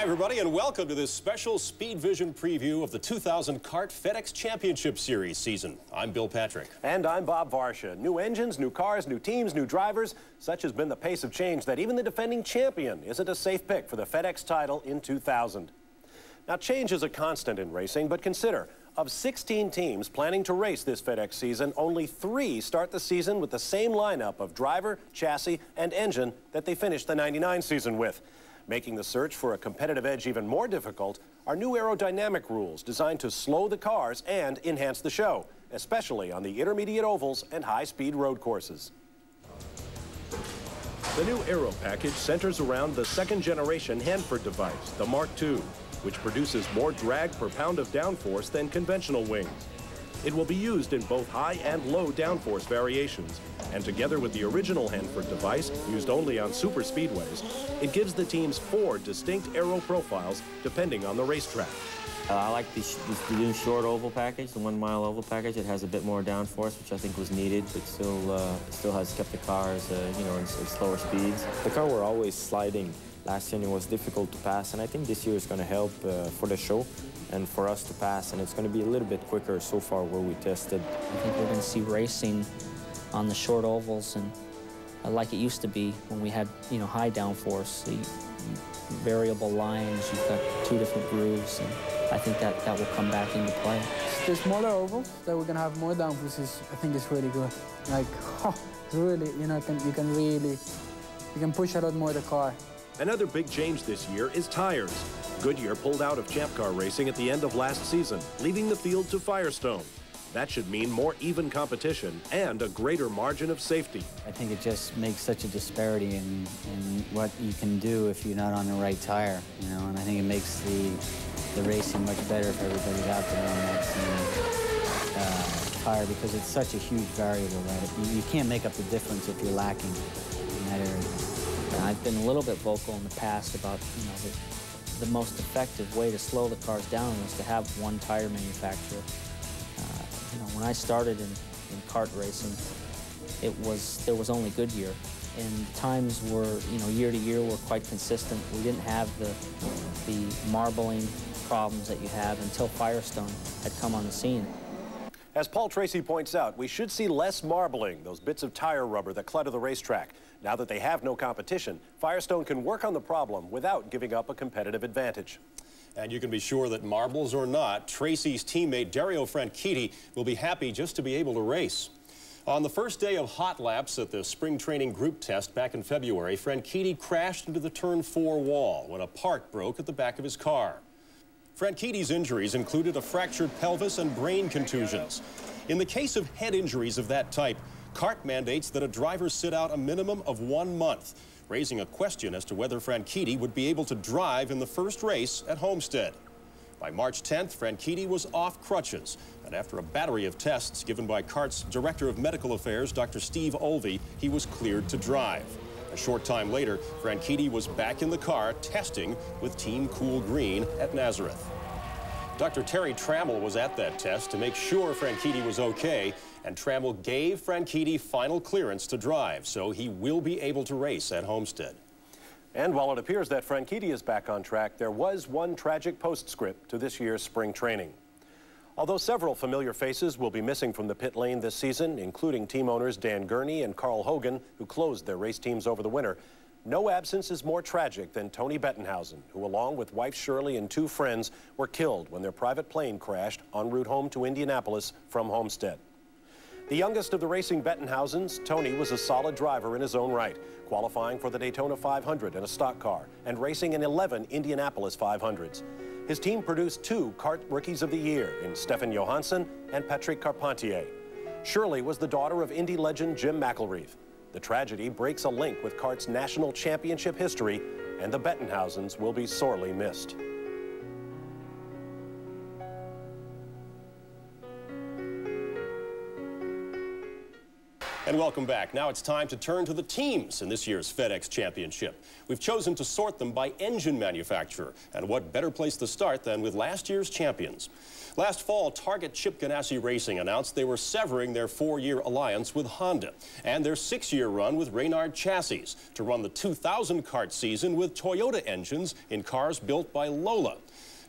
everybody, and welcome to this special Speed Vision preview of the 2000 Kart FedEx Championship Series season. I'm Bill Patrick. And I'm Bob Varsha. New engines, new cars, new teams, new drivers. Such has been the pace of change that even the defending champion isn't a safe pick for the FedEx title in 2000. Now, change is a constant in racing, but consider, of 16 teams planning to race this FedEx season, only 3 start the season with the same lineup of driver, chassis, and engine that they finished the '99 season with. Making the search for a competitive edge even more difficult are new aerodynamic rules designed to slow the cars and enhance the show, especially on the intermediate ovals and high-speed road courses. The new aero package centers around the second-generation Hanford device, the Mark II, which produces more drag per pound of downforce than conventional wings. It will be used in both high and low downforce variations, and together with the original Hanford device, used only on super speedways, it gives the teams 4 distinct aero profiles depending on the racetrack. I like the new short oval package, the 1 mile oval package. It has a bit more downforce, which I think was needed, but still has kept the cars, in slower speeds. The car were always sliding. Last year it was difficult to pass, and I think this year is going to help for the show and for us to pass, and it's going to be a little bit quicker so far where we tested. I think we're going to see racing on the short ovals, and like it used to be when we had, high downforce, the variable lines, you've got 2 different grooves, and I think that will come back into play. The smaller ovals that we're going to have more downforce I think it's really good. Like, it's really, you can push a lot more the car. Another big change this year is tires. Goodyear pulled out of Champ Car racing at the end of last season, leaving the field to Firestone. That should mean more even competition and a greater margin of safety. I think it just makes such a disparity in what you can do if you're not on the right tire, and I think it makes the racing much better if everybody's out there on that same tire, because it's such a huge variable that you can't make up the difference if you're lacking in that area. I've been a little bit vocal in the past about, the most effective way to slow the cars down was to have one tire manufacturer. When I started in kart racing, there was only Goodyear, and times were, year to year were quite consistent. We didn't have the marbling problems that you have until Firestone had come on the scene. As Paul Tracy points out, we should see less marbling, those bits of tire rubber that clutter the racetrack. Now that they have no competition, Firestone can work on the problem without giving up a competitive advantage. And you can be sure that marbles or not, Tracy's teammate Dario Franchitti will be happy just to be able to race. On the first day of hot laps at the spring training group test back in February, Franchitti crashed into the turn 4 wall when a part broke at the back of his car. Franchitti's injuries included a fractured pelvis and brain contusions. In the case of head injuries of that type, kart mandates that a driver sit out a minimum of 1 month, raising a question as to whether Franchitti would be able to drive in the first race at Homestead. By March 10th, Franchitti was off crutches, and after a battery of tests given by KART's Director of Medical Affairs, Dr. Steve Olvey, he was cleared to drive. A short time later, Franchitti was back in the car testing with Team Cool Green at Nazareth. Dr. Terry Trammell was at that test to make sure Franchitti was okay, and Trammell gave Franchitti final clearance to drive, so he will be able to race at Homestead. And while it appears that Franchitti is back on track, there was one tragic postscript to this year's spring training. Although several familiar faces will be missing from the pit lane this season, including team owners Dan Gurney and Carl Hogan, who closed their race teams over the winter, no absence is more tragic than Tony Bettenhausen, who along with wife Shirley and 2 friends were killed when their private plane crashed en route home to Indianapolis from Homestead. The youngest of the racing Bettenhausens, Tony was a solid driver in his own right, qualifying for the Daytona 500 in a stock car and racing in 11 Indianapolis 500s. His team produced 2 kart Rookies of the Year in Stefan Johansson and Patrick Carpentier. Shirley was the daughter of Indy legend Jim McElreath. The tragedy breaks a link with kart's national championship history, and the Bettenhausens will be sorely missed. And welcome back. Now it's time to turn to the teams in this year's FedEx Championship. We've chosen to sort them by engine manufacturer. And what better place to start than with last year's champions? Last fall, Target Chip Ganassi Racing announced they were severing their 4-year alliance with Honda and their 6-year run with Reynard Chassis to run the 2000 kart season with Toyota engines in cars built by Lola.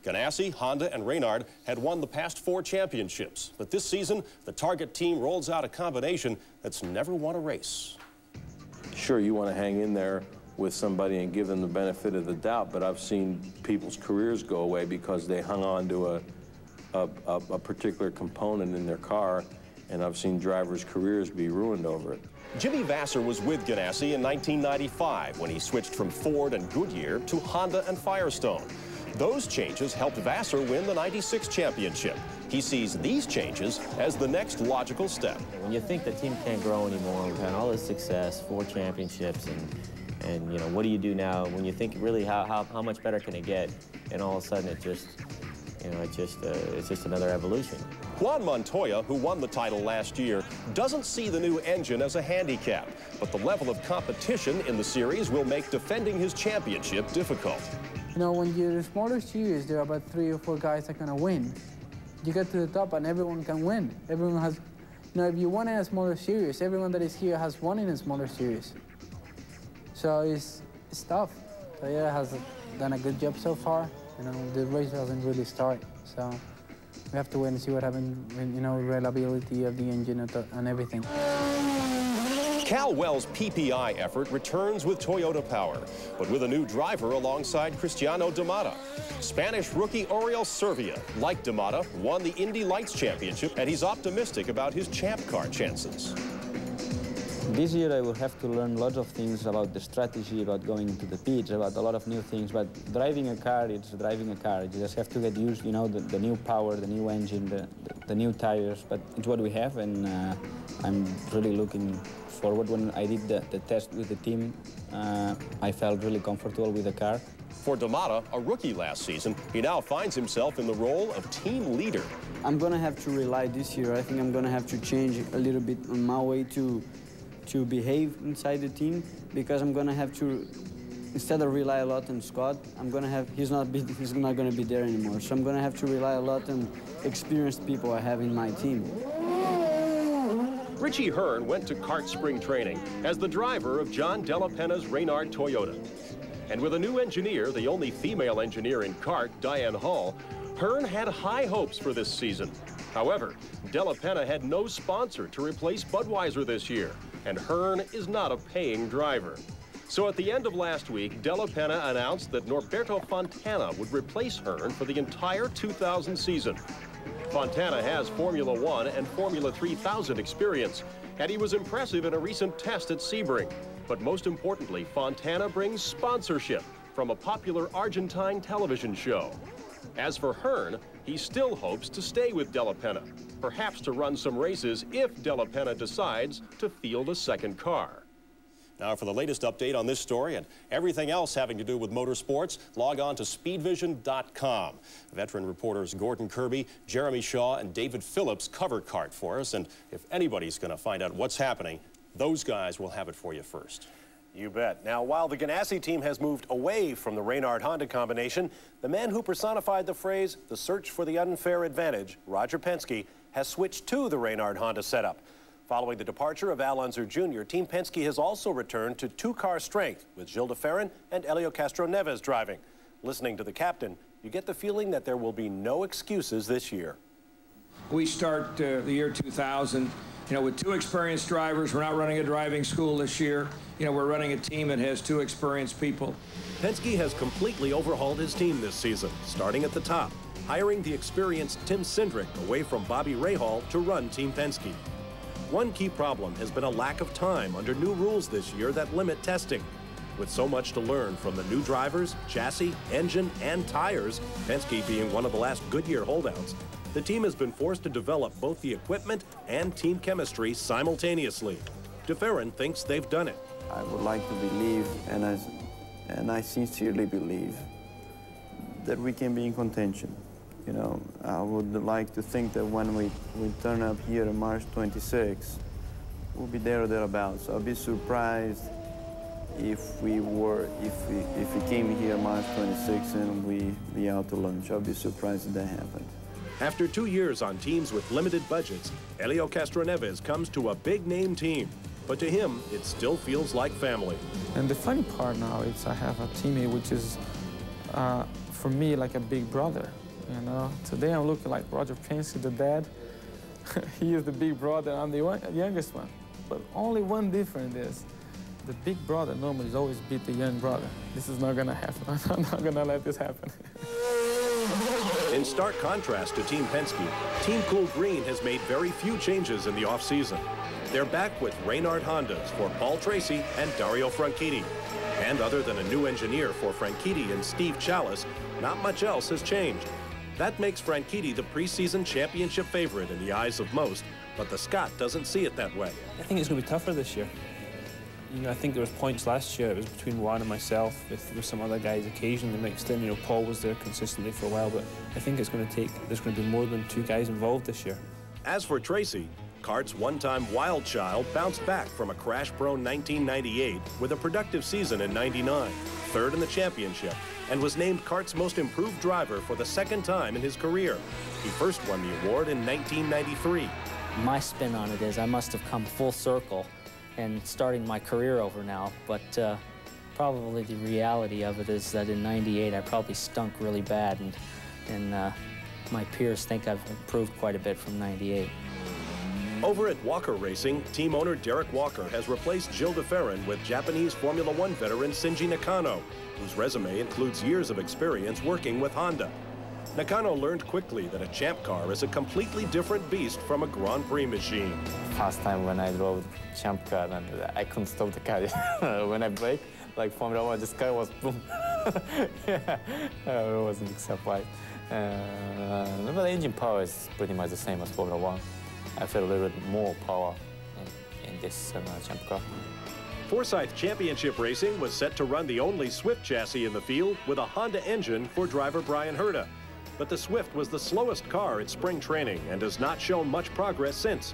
Ganassi, Honda, and Reynard had won the past 4 championships. But this season, the Target team rolls out a combination that's never won a race. Sure, you want to hang in there with somebody and give them the benefit of the doubt, but I've seen people's careers go away because they hung on to a particular component in their car, and I've seen drivers' careers be ruined over it. Jimmy Vasser was with Ganassi in 1995 when he switched from Ford and Goodyear to Honda and Firestone. Those changes helped Vasser win the '96 championship. He sees these changes as the next logical step. When you think the team can't grow anymore, we've had all this success, 4 championships, and you know, what do you do now? When you think really how much better can it get, and all of a sudden it just, you know, it's just another evolution. Juan Montoya, who won the title last year, doesn't see the new engine as a handicap, but the level of competition in the series will make defending his championship difficult. You know, when you're a smaller series, there are about 3 or 4 guys that are going to win. You get to the top and everyone can win. Everyone has, you know, if you won in a smaller series, everyone that is here has won in a smaller series. So it's tough. Toyota has done a good job so far. You know, the race hasn't really started, so we have to wait and see what happens with, you know, reliability of the engine and everything. Cal Wells' PPI effort returns with Toyota power, but with a new driver alongside Cristiano D'Amata. Spanish rookie Oriol Servia, like D'Amata, won the Indy Lights Championship, and he's optimistic about his Champ Car chances. This year I will have to learn lots of things about the strategy, about going into the pits, about a lot of new things, but driving a car, it's driving a car. You just have to get used, you know, the new power, the new engine, the new tires, but it's what we have, and I'm really looking forward. When I did the test with the team, I felt really comfortable with the car. For D'Amata, a rookie last season, he now finds himself in the role of team leader. I'm going to have to rely this year. I think I'm going to have to change a little bit on my way to behave inside the team, because I'm going to have to, instead of rely a lot on Scott, I'm going to have, he's not going to be there anymore. So I'm going to have to rely a lot on experienced people I have in my team. Richie Hearn went to kart spring training as the driver of John Della Penna's Reynard Toyota. And with a new engineer, the only female engineer in kart, Diane Hall, Hearn had high hopes for this season. However, Della Penna had no sponsor to replace Budweiser this year, and Hearn is not a paying driver. So at the end of last week, Della Penna announced that Norberto Fontana would replace Hearn for the entire 2000 season. Fontana has Formula 1 and Formula 3000 experience, and he was impressive in a recent test at Sebring. But most importantly, Fontana brings sponsorship from a popular Argentine television show. As for Hearn, he still hopes to stay with Della Penna, perhaps to run some races if Della Penna decides to field a second car. Now, for the latest update on this story and everything else having to do with motorsports, log on to speedvision.com. Veteran reporters Gordon Kirby, Jeremy Shaw, and David Phillips cover kart for us, and if anybody's going to find out what's happening, those guys will have it for you first. You bet. Now, while the Ganassi team has moved away from the Reynard-Honda combination, the man who personified the phrase, the search for the unfair advantage, Roger Penske, has switched to the Reynard-Honda setup. Following the departure of Al Unser Jr., Team Penske has also returned to 2-car strength with Gilles de Ferran and Helio Castroneves driving. Listening to the captain, you get the feeling that there will be no excuses this year. We start the year 2000, you know, with 2 experienced drivers. We're not running a driving school this year. You know, we're running a team that has 2 experienced people. Penske has completely overhauled his team this season, starting at the top, hiring the experienced Tim Cindric away from Bobby Rahal to run Team Penske. One key problem has been a lack of time under new rules this year that limit testing. With so much to learn from the new drivers, chassis, engine, and tires, Penske being one of the last Goodyear holdouts, the team has been forced to develop both the equipment and team chemistry simultaneously. De Ferran thinks they've done it. I would like to believe, and I sincerely believe, that we can be in contention. You know, I would like to think that when we turn up here on March 26, will be there or thereabouts. So I'll be surprised if we came here March 26th and we be out to lunch. I'll be surprised if that happened. After 2 years on teams with limited budgets, Helio Castroneves comes to a big-name team. But to him, it still feels like family. And the funny part now is I have a teammate which is, for me, like a big brother. You know, today I'm looking like Roger Penske, the dad. He is the big brother, I'm the youngest one. But only one difference is, the big brother normally always beat the young brother. This is not gonna happen. I'm not gonna let this happen. In stark contrast to Team Penske, Team Cool Green has made very few changes in the offseason. They're back with Reynard Hondas for Paul Tracy and Dario Franchitti. And other than a new engineer for Franchitti and Steve Chalice, not much else has changed. That makes Franchitti the preseason championship favorite in the eyes of most, but the Scot doesn't see it that way. I think it's going to be tougher this year. You know, I think there was points last year, it was between Juan and myself, with some other guys occasionally mixed in. You know, Paul was there consistently for a while, but I think it's going to take, there's going to be more than 2 guys involved this year. As for Tracy, Kart's one-time wild child bounced back from a crash-prone 1998 with a productive season in '99, 3rd in the championship, and was named Kart's most improved driver for the 2nd time in his career. He first won the award in 1993. My spin on it is I must have come full circle and starting my career over now, but probably the reality of it is that in '98 I probably stunk really bad, and my peers think I've improved quite a bit from '98. Over at Walker Racing, team owner Derek Walker has replaced Gilles de Ferran with Japanese Formula One veteran Shinji Nakano, whose resume includes years of experience working with Honda. Nakano learned quickly that a champ car is a completely different beast from a Grand Prix machine. First time when I drove champ car, and I couldn't stop the car. When I brake, like Formula One, this car was boom. Yeah, it was a big surprise. But the engine power is pretty much the same as Formula One. I feel a little bit more power in this champ car. Forsyth Championship Racing was set to run the only Swift chassis in the field with a Honda engine for driver Brian Herta. But the Swift was the slowest car at spring training and has not shown much progress since.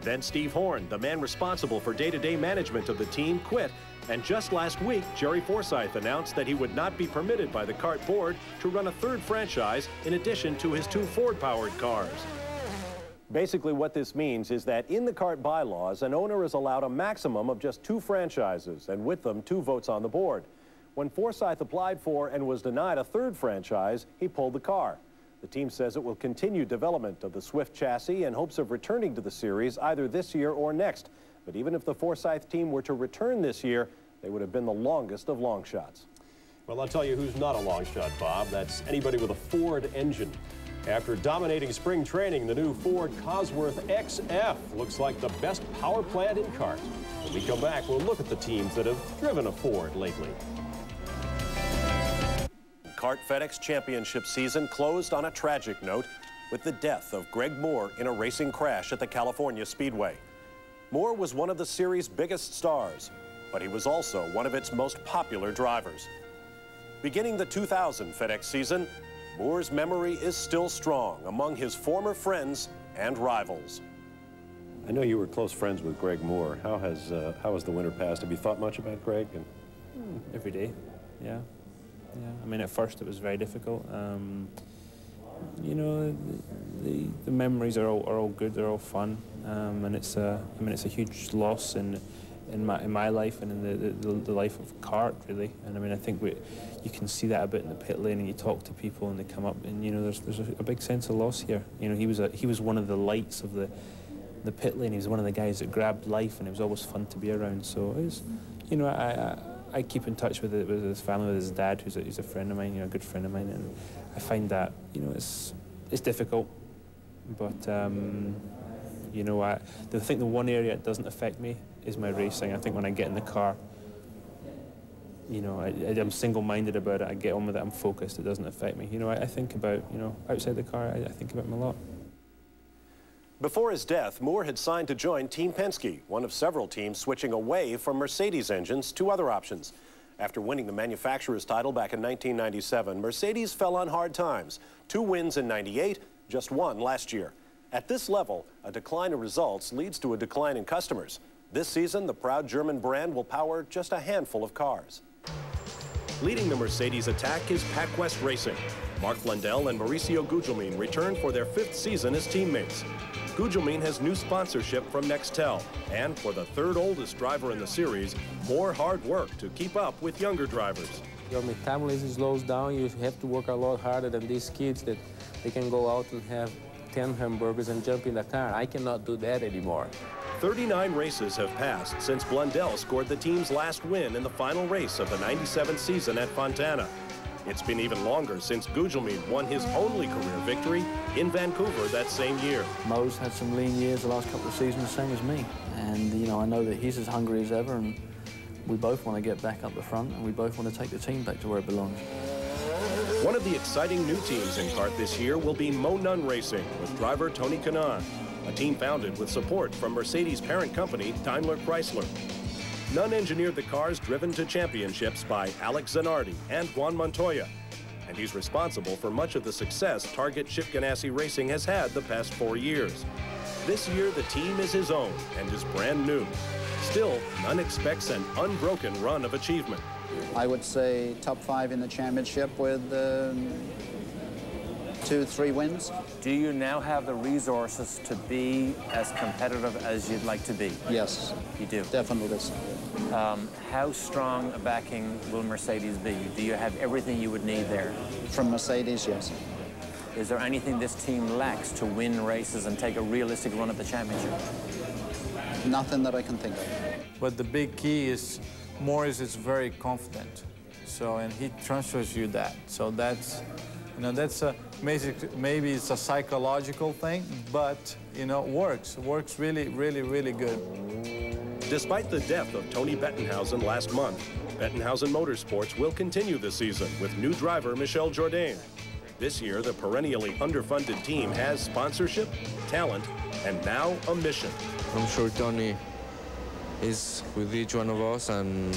Then Steve Horn, the man responsible for day-to-day management of the team, quit. And just last week, Jerry Forsyth announced that he would not be permitted by the kart board to run a 3rd franchise in addition to his 2 Ford-powered cars. Basically, what this means is that in the kart bylaws, an owner is allowed a maximum of just 2 franchises, and with them, 2 votes on the board. When Forsyth applied for and was denied a 3rd franchise, he pulled the car. The team says it will continue development of the Swift chassis in hopes of returning to the series either this year or next. But even if the Forsyth team were to return this year, they would have been the longest of long shots. Well, I'll tell you who's not a long shot, Bob. That's anybody with a Ford engine. After dominating spring training, the new Ford Cosworth XF looks like the best power plant in kart. When we come back, we'll look at the teams that have driven a Ford lately. Kart FedEx Championship season closed on a tragic note with the death of Greg Moore in a racing crash at the California Speedway. Moore was one of the series' biggest stars, but he was also one of its most popular drivers. Beginning the 2000 FedEx season, Moore's memory is still strong among his former friends and rivals. I know you were close friends with Greg Moore. How has the winter passed? Have you thought much about Greg? Every day, yeah. I mean, at first it was very difficult. You know, the memories are all good. They're all fun, and it's a huge loss in my life and in the life of kart, really. And I mean, I think you can see that a bit in the pit lane, and you talk to people and they come up, and you know, there's a big sense of loss here. You know, he was one of the lights of the pit lane. He was one of the guys that grabbed life, and it was always fun to be around. So it was, you know, I keep in touch with his family, with his dad, who's a friend of mine, you know, a good friend of mine, and I find that, you know, it's difficult, but you know, I think the one area it doesn't affect me is my racing. I think when I get in the car, you know, I'm single-minded about it. I get on with it. I'm focused. It doesn't affect me. You know, I think about, you know, outside the car, I think about him a lot. Before his death, Moore had signed to join Team Penske, one of several teams switching away from Mercedes engines to other options. After winning the manufacturer's title back in 1997, Mercedes fell on hard times. 2 wins in '98, just 1 last year. At this level, a decline in results leads to a decline in customers. This season, the proud German brand will power just a handful of cars. Leading the Mercedes attack is PacWest Racing. Mark Blundell and Mauricio Gugelmin return for their 5th season as teammates. Gugelmin has new sponsorship from Nextel, and for the 3rd oldest driver in the series, more hard work to keep up with younger drivers. Your metabolism slows down. You have to work a lot harder than these kids that they can go out and have 10 hamburgers and jump in the car. I cannot do that anymore. 39 races have passed since Blundell scored the team's last win in the final race of the '97 season at Fontana. It's been even longer since Gugelmin won his only career victory in Vancouver that same year. Mo's had some lean years the last couple of seasons, same as me. And, you know, I know that he's as hungry as ever, and we both want to get back up the front, and we both want to take the team back to where it belongs. One of the exciting new teams in kart this year will be Mo Nunn Racing with driver Tony Kanaan, a team founded with support from Mercedes' parent company, Daimler Chrysler. Nunn engineered the cars driven to championships by Alex Zanardi and Juan Montoya, and he's responsible for much of the success Target Chip Ganassi Racing has had the past 4 years. This year, the team is his own and is brand new. Still, Nunn expects an unbroken run of achievement. I would say top 5 in the championship with 2-3 wins. Do you now have the resources to be as competitive as you'd like to be? Yes. You do? Definitely. How strong a backing will Mercedes be? Do you have everything you would need there? From Mercedes, yes. Is there anything this team lacks to win races and take a realistic run at the championship? Nothing that I can think of. But the big key is Morris is very confident. So, and he transfers you that. So that's, you know, that's a maybe it's a psychological thing, but, you know, works really, really, really good. Despite the death of Tony Bettenhausen last month, Bettenhausen Motorsports will continue the season with new driver Michel Jourdain. This year, the perennially underfunded team has sponsorship, talent, and now a mission. I'm sure Tony is with each one of us and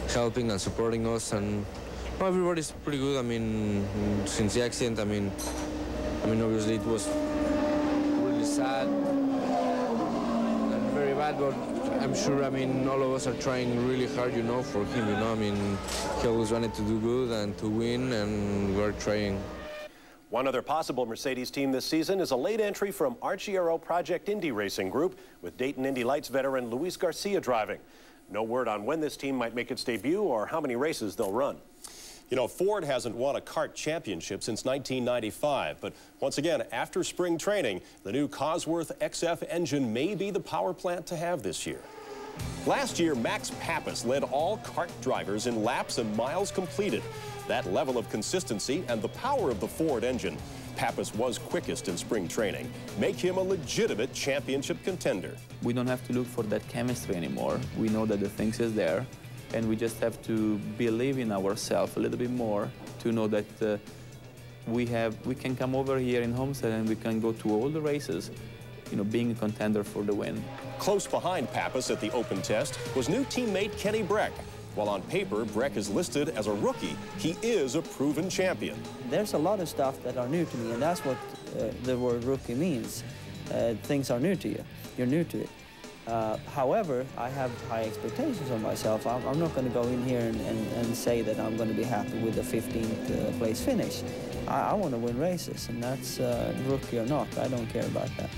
helping and supporting us, and well, everybody's pretty good. I mean, since the accident, I mean, obviously it was really sad and very bad, but I'm sure, I mean, all of us are trying really hard, you know, for him, you know. I mean, he always wanted to do good and to win, and we're trying. One other possible Mercedes team this season is a late entry from Arciero Project Indy Racing Group with Dayton Indy Lights veteran Luis Garcia driving. No word on when this team might make its debut or how many races they'll run. You know, Ford hasn't won a kart championship since 1995, but once again, after spring training, the new Cosworth XF engine may be the power plant to have this year. Last year, Max Papis led all kart drivers in laps and miles completed. That level of consistency and the power of the Ford engine, Papis was quickest in spring training, make him a legitimate championship contender. We don't have to look for that chemistry anymore. We know that the things is there, and we just have to believe in ourselves a little bit more to know that we can come over here in Homestead and we can go to all the races, you know, being a contender for the win. Close behind Papis at the open test was new teammate Kenny Breck. While on paper, Breck is listed as a rookie, he is a proven champion. There's a lot of stuff that are new to me, and that's what the word rookie means. Things are new to you. You're new to it. However, I have high expectations on myself. I'm not going to go in here and say that I'm going to be happy with the 15th place finish. I want to win races, and that's rookie or not. I don't care about that.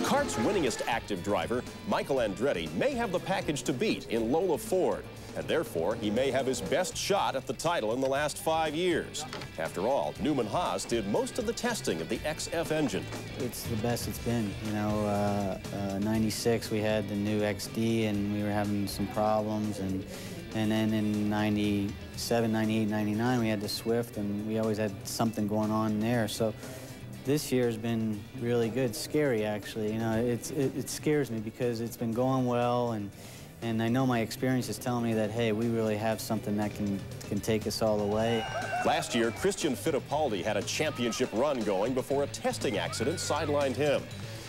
Kart's winningest active driver, Michael Andretti, may have the package to beat in Lola Ford, and therefore he may have his best shot at the title in the last 5 years. After all, Newman Haas did most of the testing of the XF engine. It's the best it's been. You know, 96 we had the new XD and we were having some problems, and then in 97, 98, 99 we had the Swift, and we always had something going on there. So this year's been really good. Scary, actually. You know, it scares me because it's been going well, and I know my experience is telling me that, hey, we really have something that can take us all the way. Last year, Christian Fittipaldi had a championship run going before a testing accident sidelined him.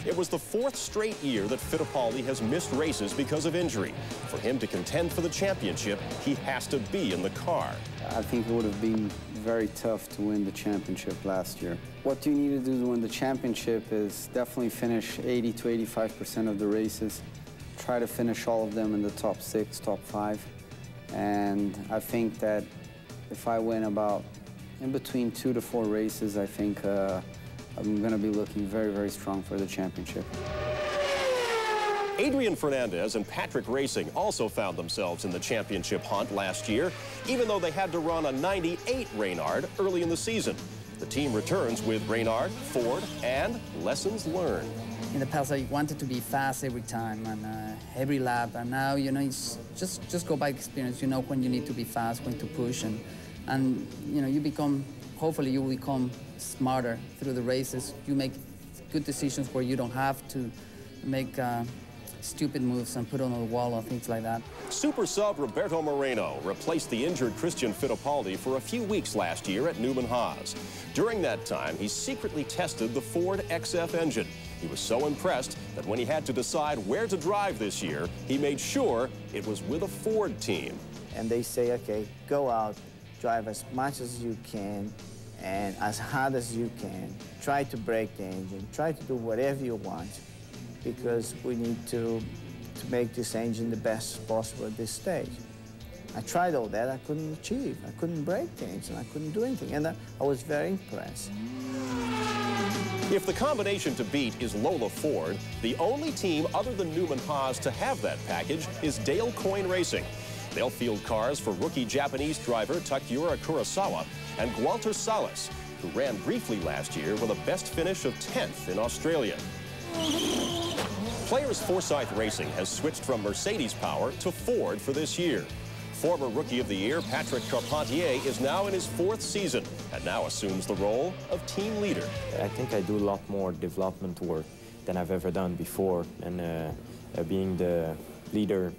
It was the 4th straight year that Fittipaldi has missed races because of injury. For him to contend for the championship, he has to be in the car. I think it would have been very tough to win the championship last year. What you need to do to win the championship is definitely finish 80 to 85% of the races. Try to finish all of them in the top 6, top 5. And I think that if I win about in between 2 to 4 races, I think I'm going to be looking very, very strong for the championship. Adrian Fernandez and Patrick Racing also found themselves in the championship hunt last year, even though they had to run a 98 Reynard early in the season. The team returns with Reynard, Ford, and lessons learned. In the past, I wanted to be fast every time and every lap, and now, you know, it's just go by experience. You know when you need to be fast, when to push, and you know, you become, hopefully you will become smarter through the races. You make good decisions where you don't have to make stupid moves and put on the wall or things like that. Super sub Roberto Moreno replaced the injured Christian Fittipaldi for a few weeks last year at Newman Haas. During that time, he secretly tested the Ford XF engine. He was so impressed that when he had to decide where to drive this year, he made sure it was with a Ford team. And they say, okay, go out, drive as much as you can and as hard as you can. Try to break the engine, try to do whatever you want, because we need to make this engine the best possible at this stage. I tried all that, I couldn't achieve. I couldn't break the engine, I couldn't do anything, and I was very impressed. If the combination to beat is Lola Ford, the only team other than Newman Haas to have that package is Dale Coyne Racing. They'll field cars for rookie Japanese driver Takura Kurosawa and Gualter Salas, who ran briefly last year with a best finish of 10th in Australia. Players Forsyth Racing has switched from Mercedes power to Ford for this year. Former Rookie of the Year Patrick Carpentier is now in his 4th season and now assumes the role of team leader. I think I do a lot more development work than I've ever done before, and being the leader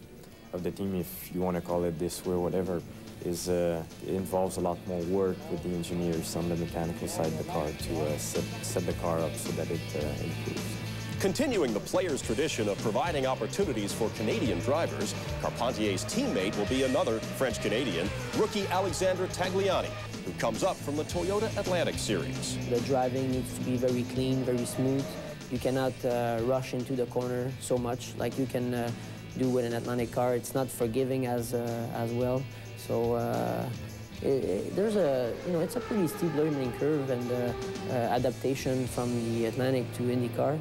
of the team, if you want to call it this way or whatever, is it involves a lot more work with the engineers on the mechanical side of the car to set the car up so that it improves. Continuing the players' tradition of providing opportunities for Canadian drivers, Carpentier's teammate will be another French-Canadian, rookie Alexandre Tagliani, who comes up from the Toyota Atlantic Series. The driving needs to be very clean, very smooth. You cannot rush into the corner so much like you can do with an Atlantic car. It's not forgiving as well. So there's a, you know, it's a pretty steep learning curve and adaptation from the Atlantic to IndyCar.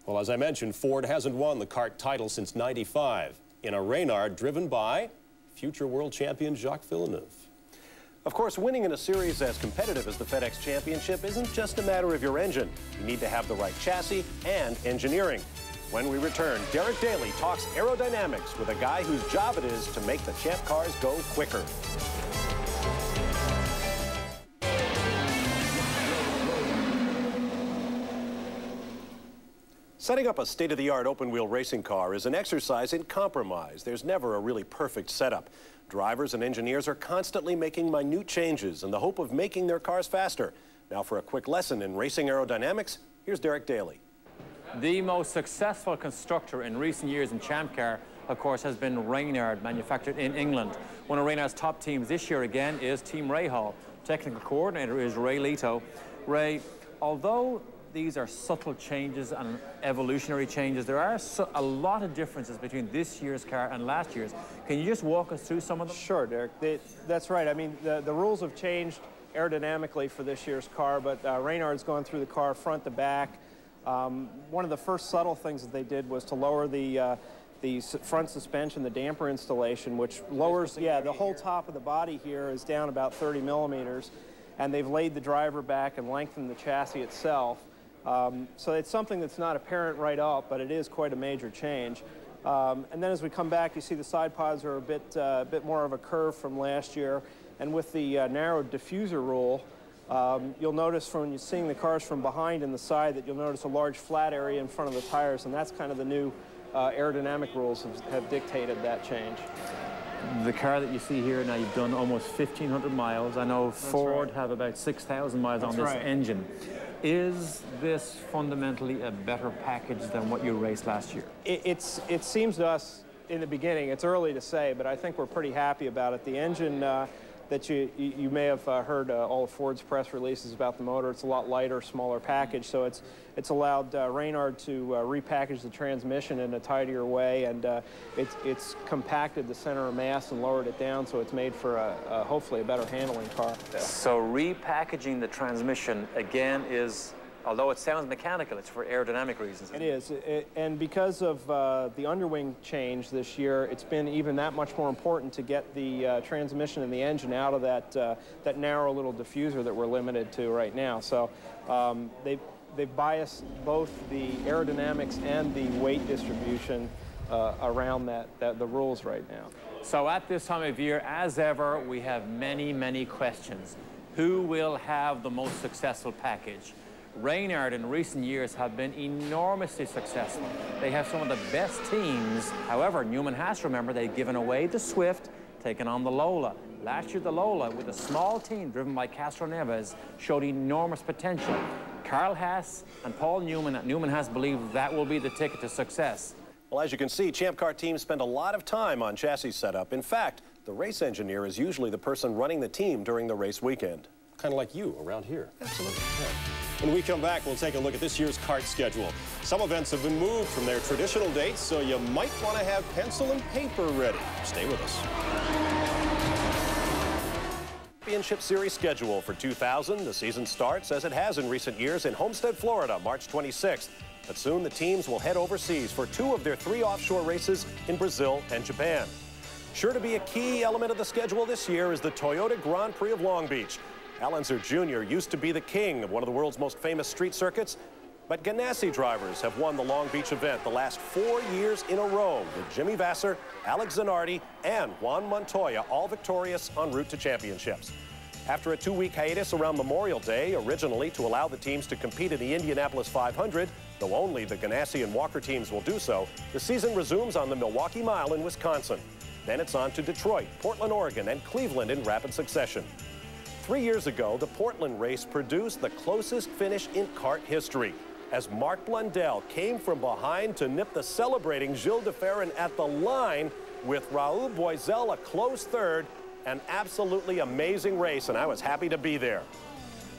Well, as I mentioned, Ford hasn't won the kart title since '95 in a Reynard driven by future world champion Jacques Villeneuve. Of course, winning in a series as competitive as the FedEx Championship isn't just a matter of your engine. You need to have the right chassis and engineering. When we return, Derek Daly talks aerodynamics with a guy whose job it is to make the champ cars go quicker. Setting up a state-of-the-art open-wheel racing car is an exercise in compromise. There's never a really perfect setup. Drivers and engineers are constantly making minute changes in the hope of making their cars faster. Now for a quick lesson in racing aerodynamics, here's Derek Daly. The most successful constructor in recent years in Champ Car, of course, has been Reynard, manufactured in England. One of Reynard's top teams this year again is Team Rahal. Technical coordinator is Ray Lito. Ray, although these are subtle changes and evolutionary changes, there are a lot of differences between this year's car and last year's. Can you just walk us through some of them? Sure, Derek. That's right. I mean, the rules have changed aerodynamically for this year's car, but Reynard's gone through the car front to back. One of the first subtle things that they did was to lower the front suspension, the damper installation, which lowers, the whole top of the body here is down about 30 millimeters, and they've laid the driver back and lengthened the chassis itself. So it's something that's not apparent right up, but it is quite a major change. And then as we come back, you see the side pods are a bit more of a curve from last year, and with the narrowed diffuser rule, you'll notice when you're seeing the cars from behind and the side that you'll notice a large flat area in front of the tires, and that's kind of the new aerodynamic rules have dictated that change. The car that you see here now, you've done almost 1,500 miles. I know Ford have about 6,000 miles on this engine. Is this fundamentally a better package than what you raced last year? It seems to us in the beginning, it's early to say, but I think we're pretty happy about it. The engine that you may have heard all of Ford's press releases about the motor. It's a lot lighter, smaller package, so it's allowed Reynard to repackage the transmission in a tidier way, and it's compacted the center of mass and lowered it down, so it's made for hopefully a better handling car. So repackaging the transmission again is, although it sounds mechanical, it's for aerodynamic reasons. It is, and because of the underwing change this year, it's been even that much more important to get the transmission and the engine out of that narrow little diffuser that we're limited to right now. So they've biased both the aerodynamics and the weight distribution around the rules right now. So at this time of year, as ever, we have many, many questions. Who will have the most successful package? Reynard in recent years have been enormously successful. They have some of the best teams. However, Newman has to remember they've given away the Swift, taken on the Lola. Last year, the Lola, with a small team driven by Castro Neves, showed enormous potential. Carl Haas and Paul Newman at Newman Haas believe that will be the ticket to success. Well, as you can see, Champ Car teams spend a lot of time on chassis setup. In fact, the race engineer is usually the person running the team during the race weekend. Kind of like you around here. Absolutely. Yeah. When we come back, we'll take a look at this year's kart schedule. Some events have been moved from their traditional dates, so you might want to have pencil and paper ready. Stay with us. Championship Series schedule for 2000. The season starts, as it has in recent years, in Homestead, Florida, March 26th. But soon the teams will head overseas for 2 of their 3 offshore races in Brazil and Japan. Sure to be a key element of the schedule this year is the Toyota Grand Prix of Long Beach. Al Unser Jr. used to be the king of one of the world's most famous street circuits, but Ganassi drivers have won the Long Beach event the last 4 years in a row, with Jimmy Vasser, Alex Zanardi, and Juan Montoya all victorious en route to championships. After a 2-week hiatus around Memorial Day, originally to allow the teams to compete in the Indianapolis 500, though only the Ganassi and Walker teams will do so, the season resumes on the Milwaukee Mile in Wisconsin. Then it's on to Detroit, Portland, Oregon, and Cleveland in rapid succession. 3 years ago, the Portland race produced the closest finish in kart history, as Mark Blundell came from behind to nip the celebrating Gilles de Ferran at the line, with Raul Boisel a close third. An absolutely amazing race, and I was happy to be there.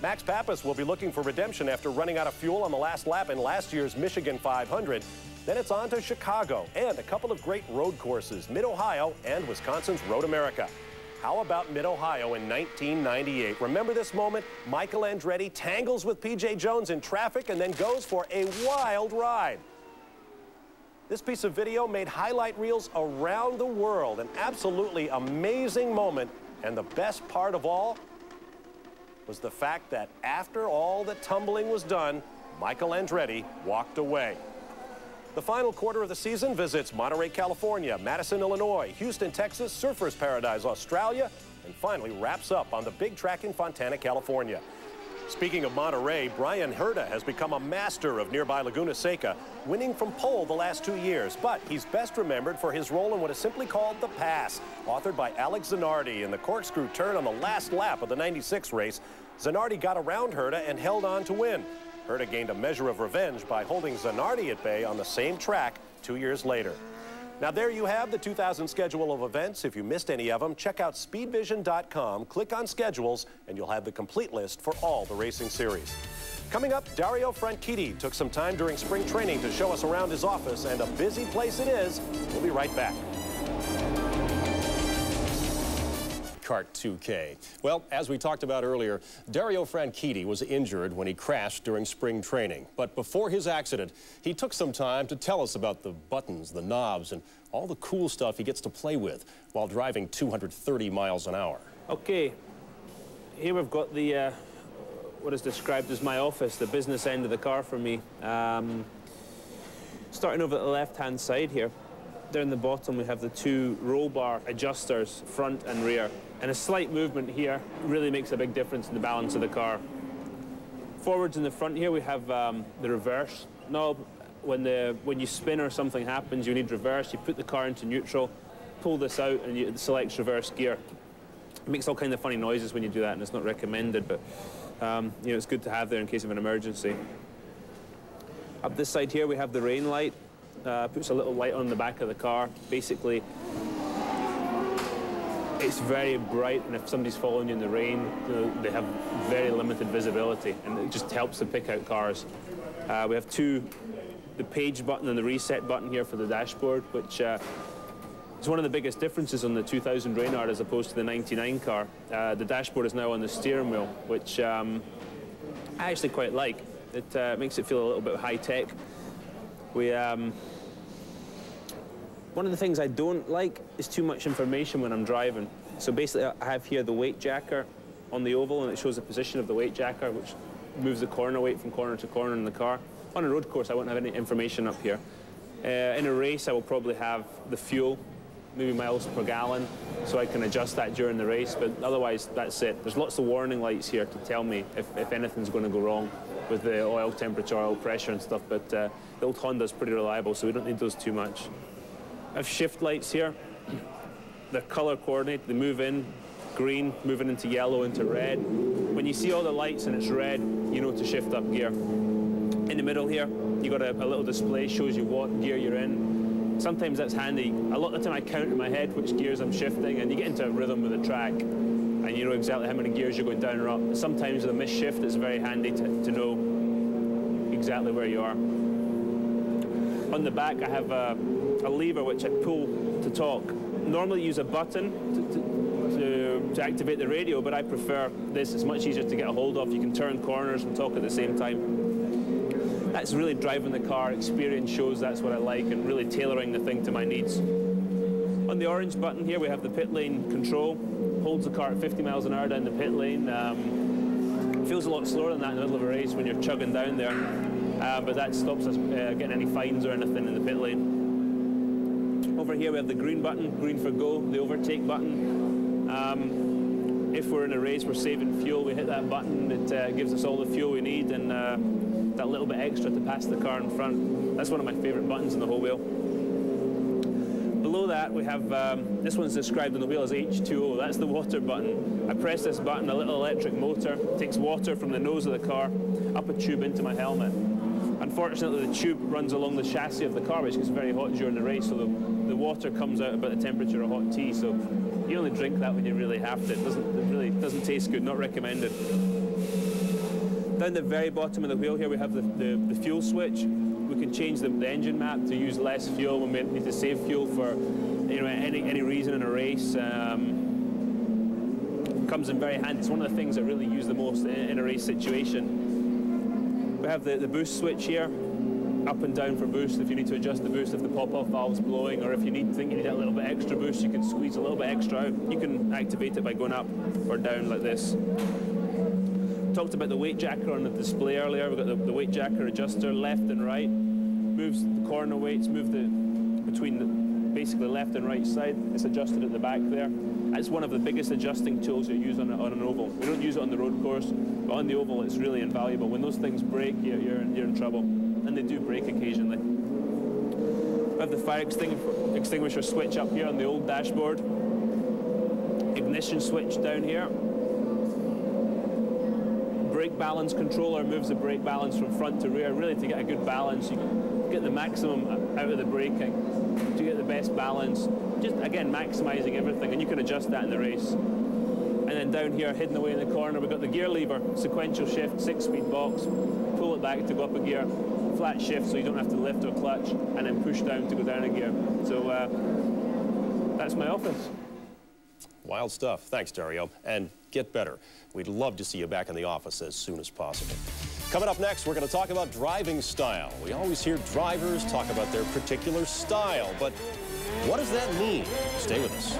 Max Pappas will be looking for redemption after running out of fuel on the last lap in last year's Michigan 500. Then it's on to Chicago and a couple of great road courses, Mid-Ohio and Wisconsin's Road America. How about Mid-Ohio in 1998? Remember this moment? Michael Andretti tangles with P.J. Jones in traffic and then goes for a wild ride. This piece of video made highlight reels around the world. An absolutely amazing moment. And the best part of all was the fact that after all the tumbling was done, Michael Andretti walked away. The final quarter of the season visits Monterey, California, Madison, Illinois, Houston, Texas, Surfers Paradise, Australia, and finally wraps up on the big track in Fontana, California. Speaking of Monterey, Brian Herta has become a master of nearby Laguna Seca, winning from pole the last 2 years. But he's best remembered for his role in what is simply called the Pass, authored by Alex Zanardi. In the corkscrew turn on the last lap of the 96 race, Zanardi got around Herta and held on to win. Herta gained a measure of revenge by holding Zanardi at bay on the same track 2 years later. Now there you have the 2000 schedule of events. If you missed any of them, check out speedvision.com, click on schedules, and you'll have the complete list for all the racing series. Coming up, Dario Franchitti took some time during spring training to show us around his office, and a busy place it is. We'll be right back. Kart 2K. Well, as we talked about earlier, Dario Franchitti was injured when he crashed during spring training. But before his accident, he took some time to tell us about the buttons, the knobs, and all the cool stuff he gets to play with while driving 230 miles an hour. Okay, here we've got the what is described as my office, the business end of the car for me. Starting over at the left-hand side here, down the bottom we have the 2 roll bar adjusters, front and rear. And a slight movement here really makes a big difference in the balance of the car. Forwards in the front here we have the reverse knob. When you spin or something happens, you need reverse. You put the car into neutral, pull this out and it selects reverse gear. It makes all kinds of funny noises when you do that, and it's not recommended, but you know, it's good to have there in case of an emergency. Up this side here, we have the rain light. Puts a little light on the back of the car. Basically, it's very bright, and if somebody's following you in the rain, you know, they have very limited visibility, and it just helps to pick out cars. We have the page button and the reset button here for the dashboard, which is one of the biggest differences on the 2000 Reynard as opposed to the 99 car. The dashboard is now on the steering wheel, which I actually quite like. It makes it feel a little bit high-tech. One of the things I don't like is too much information when I'm driving. So basically, I have here the weight jacker on the oval, and it shows the position of the weight jacker, which moves the corner weight from corner to corner in the car. On a road course, I won't have any information up here. In a race, I will probably have the fuel, maybe miles per gallon, so I can adjust that during the race, but otherwise, that's it. There's lots of warning lights here to tell me if anything's going to go wrong with the oil temperature, oil pressure and stuff, but the old Honda's pretty reliable, so we don't need those too much. I have shift lights here. They're color coordinated. They move in green, moving into yellow, into red. When you see all the lights and it's red, you know to shift up gear. In the middle here, you got a little display, shows you what gear you're in. Sometimes that's handy. A lot of the time I count in my head which gears I'm shifting, and you get into a rhythm with the track, and you know exactly how many gears you're going down or up. Sometimes with a missed shift, it's very handy to know exactly where you are. On the back, I have a lever which I pull to talk. Normally use a button to activate the radio, but I prefer this. It's much easier to get a hold of. You can turn corners and talk at the same time. That's really driving the car. Experience shows that's what I like, and really tailoring the thing to my needs. On the orange button here, we have the pit lane control. Holds the car at 50 miles an hour down the pit lane. Feels a lot slower than that in the middle of a race when you're chugging down there. But that stops us getting any fines or anything in the pit lane. Over here we have the green button, green for go, the overtake button. If we're in a race, we're saving fuel, we hit that button, it gives us all the fuel we need, and that little bit extra to pass the car in front. That's one of my favorite buttons in the whole wheel. Below that we have, this one's described on the wheel as H2O, that's the water button. I press this button, a little electric motor takes water from the nose of the car up a tube into my helmet. Unfortunately, the tube runs along the chassis of the car, which gets very hot during the race, so the water comes out about the temperature of hot tea, so you only drink that when you really have to. It really doesn't taste good, not recommended. Down the very bottom of the wheel here, we have the fuel switch. We can change the engine map to use less fuel when we need to save fuel for any reason in a race. Comes in very handy. It's one of the things I really use the most in a race situation. We have the boost switch here, up and down for boost if you need to adjust the boost if the pop-off valve's blowing, or if you think you need a little bit extra boost, you can squeeze a little bit extra out. You can activate it by going up or down like this. Talked about the weight jacker on the display earlier. We've got the weight jacker adjuster left and right, moves the corner weights, move between basically left and right side. It's adjusted at the back there. That's one of the biggest adjusting tools you use on an oval. We don't use it on the road course, but on the oval it's really invaluable. When those things break, you're in trouble, and they do break occasionally. We have the fire extinguisher switch up here on the old dashboard. Ignition switch down here. Brake balance controller moves the brake balance from front to rear, really to get a good balance. You can get the maximum out of the braking to get the best balance. Just, again, maximizing everything, and you can adjust that in the race. And then down here, hidden away in the corner, we've got the gear lever, sequential shift, 6-speed box. Pull it back to go up a gear, flat shift so you don't have to lift or clutch, and then push down to go down a gear. So that's my office. Wild stuff. Thanks, Dario. And get better. We'd love to see you back in the office as soon as possible. Coming up next, we're going to talk about driving style. We always hear drivers talk about their particular style, but what does that mean? Stay with us.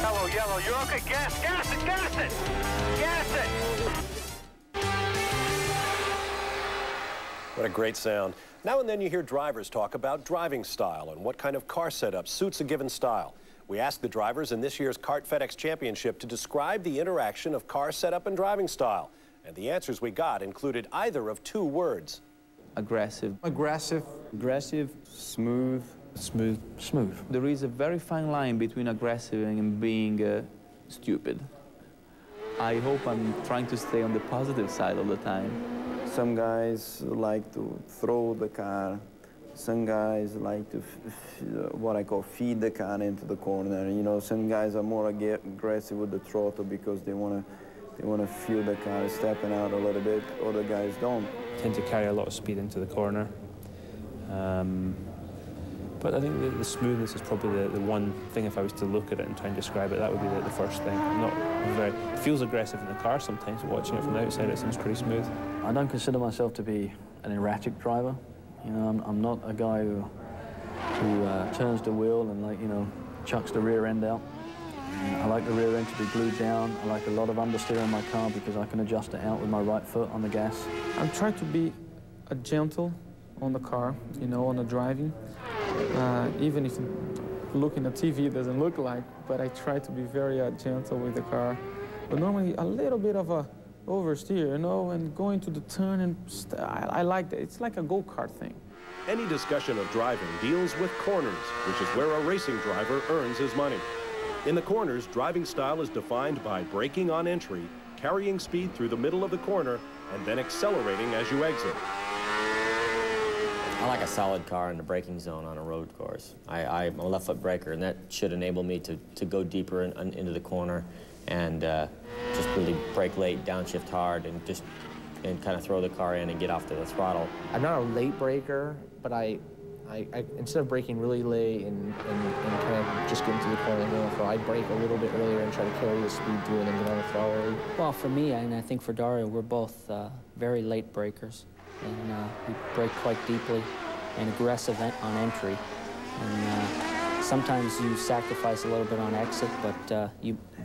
Yellow, yellow, you're okay. Gas it, gas it, gas it. What a great sound. Now and then you hear drivers talk about driving style and what kind of car setup suits a given style. We asked the drivers in this year's CART FedEx Championship to describe the interaction of car setup and driving style. And the answers we got included either of two words. Aggressive. Aggressive. Aggressive, smooth, Smooth. Smooth. There is a very fine line between aggressive and being stupid. I hope I'm trying to stay on the positive side all the time. Some guys like to throw the car. Some guys like to, what I call, feed the car into the corner. You know, some guys are more aggressive with the throttle because they want to feel the car stepping out a little bit. Other guys don't. Tend to carry a lot of speed into the corner. But I think the smoothness is probably the one thing, if I was to look at it and try and describe it, that would be the first thing. It feels aggressive in the car sometimes, but watching it from the outside, it seems pretty smooth. I don't consider myself to be an erratic driver. You know, I'm not a guy who turns the wheel and, like, you know, chucks the rear end out. I like the rear end to be glued down. I like a lot of understeer in my car because I can adjust it out with my right foot on the gas. I'm trying to be gentle on the car, you know, on the driving. Even if looking at TV, it doesn't look like, but I try to be very gentle with the car. But normally a little bit of a oversteer, you know, and going to the turn, and I like that. It's like a go-kart thing. Any discussion of driving deals with corners, which is where a racing driver earns his money. In the corners, driving style is defined by braking on entry, carrying speed through the middle of the corner, and then accelerating as you exit. I like a solid car in the braking zone on a road course. I'm a left-foot braker, and that should enable me to go deeper into the corner and just really brake late, downshift hard, and kind of throw the car in and get off to the throttle. I'm not a late braker, but I instead of braking really late and kind of just getting to the corner and going through, I brake a little bit earlier and try to carry the speed through and then get on the throttle. Well, for me, and I think for Dario, we're both very late brakers. And we brake quite deeply and aggressive on entry. And sometimes you sacrifice a little bit on exit, but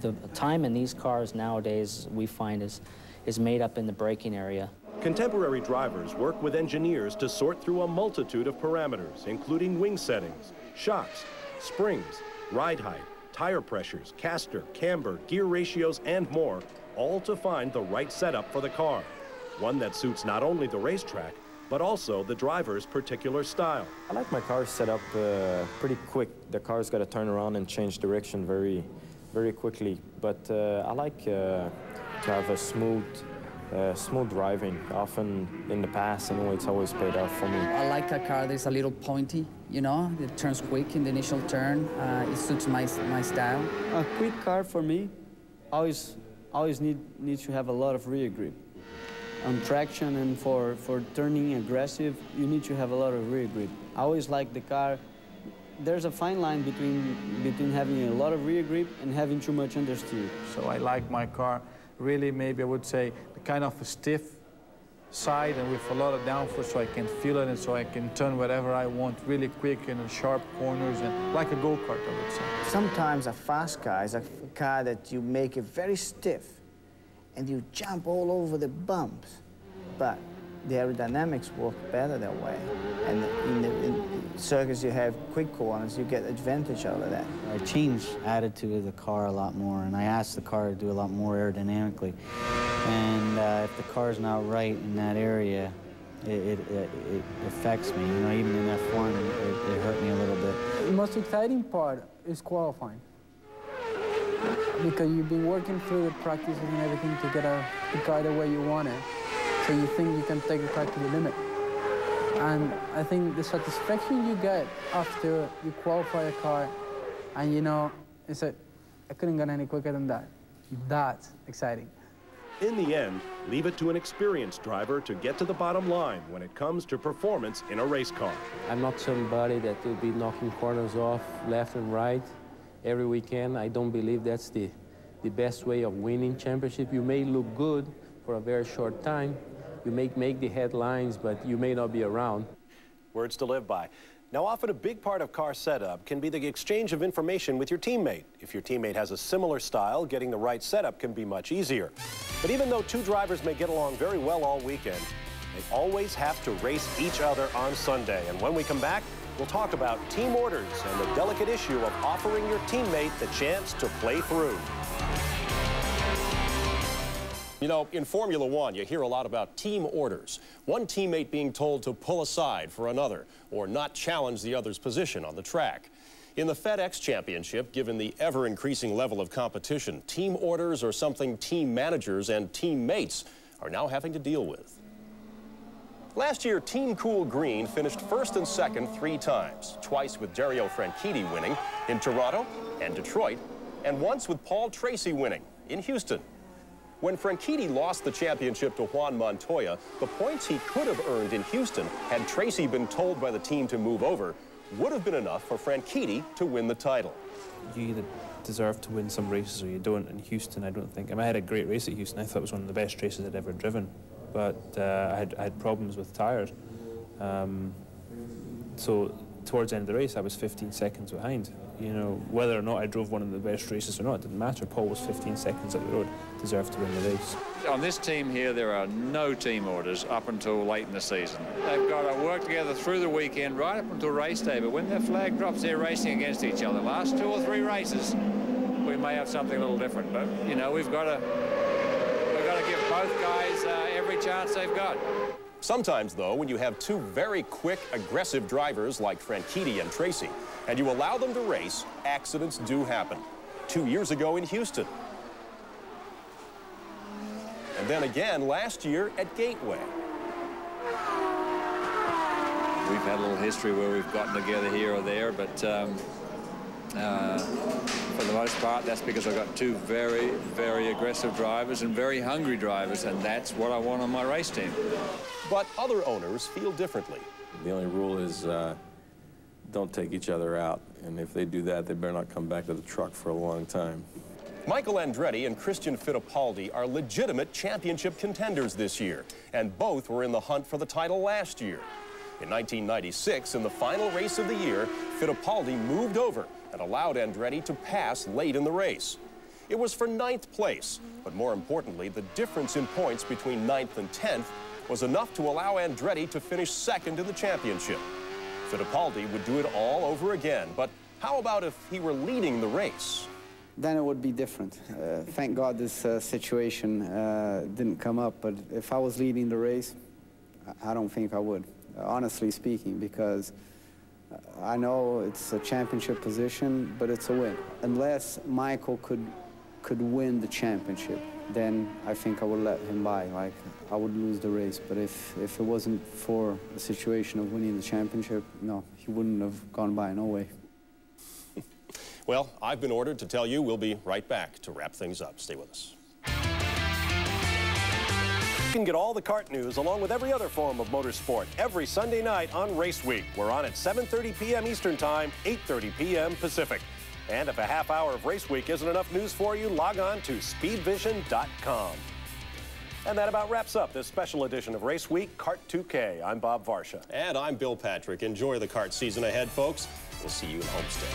the time in these cars nowadays, we find, is made up in the braking area. Contemporary drivers work with engineers to sort through a multitude of parameters, including wing settings, shocks, springs, ride height, tire pressures, caster, camber, gear ratios, and more, all to find the right setup for the car. One that suits not only the racetrack, but also the driver's particular style. I like my car set up pretty quick. The car's got to turn around and change direction very, very quickly. But I like to have a smooth driving. Often in the past, anyway, it's always paid off for me. I like a car that's a little pointy, you know, it turns quick in the initial turn. It suits my style. A quick car for me always needs to have a lot of rear grip. On traction and for turning aggressive, you need to have a lot of rear grip. I always like the car. There's a fine line between having a lot of rear grip and having too much understeer. So I like my car really, maybe I would say, the kind of a stiff side and with a lot of downforce so I can feel it and so I can turn whatever I want really quick in sharp corners and like a go-kart, I would say. Sometimes a fast car is a car that you make it very stiff and you jump all over the bumps, but the aerodynamics work better that way. And in circuits you have quick corners, you get advantage out of that. I change attitude of the car a lot more, and I ask the car to do a lot more aerodynamically. And if the car's not right in that area, it affects me. You know, even in F1, it hurt me a little bit. The most exciting part is qualifying, because you've been working through the practices and everything to get the car the way you want it. So you think you can take the car to the limit. And I think the satisfaction you get after you qualify a car and you know, it's I couldn't get any quicker than that. That's exciting. In the end, leave it to an experienced driver to get to the bottom line when it comes to performance in a race car. I'm not somebody that will be knocking corners off left and right every weekend. I don't believe that's the best way of winning championship. You may look good for a very short time. You may make the headlines, but you may not be around. Words to live by. Now, often a big part of car setup can be the exchange of information with your teammate. If your teammate has a similar style, getting the right setup can be much easier. But even though two drivers may get along very well all weekend, they always have to race each other on Sunday. And when we come back, we'll talk about team orders and the delicate issue of offering your teammate the chance to play through. You know, in Formula One, you hear a lot about team orders. One teammate being told to pull aside for another or not challenge the other's position on the track. In the FedEx Championship, given the ever-increasing level of competition, team orders are something team managers and teammates are now having to deal with. Last year, Team Cool Green finished first and second 3 times, twice with Dario Franchitti winning in Toronto and Detroit, and once with Paul Tracy winning in Houston. When Franchitti lost the championship to Juan Montoya, the points he could have earned in Houston, had Tracy been told by the team to move over, would have been enough for Franchitti to win the title. You either deserve to win some races or you don't. In Houston, I don't think. I mean, I had a great race at Houston. I thought it was one of the best races I'd ever driven, but I had problems with tyres. So towards the end of the race, I was 15 seconds behind. You know, whether or not I drove one of the best races or not, it didn't matter. Paul was 15 seconds up the road, deserved to win the race. On this team here, there are no team orders up until late in the season. They've got to work together through the weekend, right up until race day, but when their flag drops, they're racing against each other. Last 2 or 3 races, we may have something a little different, but, you know, we've got to give both guys every chance they've got. Sometimes, though, when you have 2 very quick, aggressive drivers like Franchitti and Tracy, and you allow them to race, accidents do happen. 2 years ago in Houston. And then again last year at Gateway. We've had a little history where we've gotten together here or there, but for the most part, that's because I've got 2 very, very aggressive drivers and very hungry drivers, and that's what I want on my race team. But other owners feel differently. The only rule is don't take each other out, and if they do that, they better not come back to the truck for a long time. Michael Andretti and Christian Fittipaldi are legitimate championship contenders this year, and both were in the hunt for the title last year. In 1996, in the final race of the year, Fittipaldi moved over and allowed Andretti to pass late in the race. It was for 9th place, but more importantly, the difference in points between 9th and 10th was enough to allow Andretti to finish 2nd in the championship. Fittipaldi would do it all over again, but how about if he were leading the race? Then it would be different. Thank God this situation didn't come up, but if I was leading the race, I don't think I would, honestly speaking, because I know it's a championship position, but it's a win. Unless Michael could win the championship, then I think I would let him by. Like, I would lose the race. But if it wasn't for the situation of winning the championship, no, he wouldn't have gone by, no way. Well, I've been ordered to tell you we'll be right back to wrap things up. Stay with us. You can get all the kart news along with every other form of motorsport every Sunday night on Race Week. We're on at 7:30 p.m. Eastern Time, 8:30 p.m. Pacific. And if a half hour of Race Week isn't enough news for you, log on to speedvision.com. And that about wraps up this special edition of Race Week Kart 2K. I'm Bob Varsha. And I'm Bill Patrick. Enjoy the kart season ahead, folks. We'll see you in Homestead.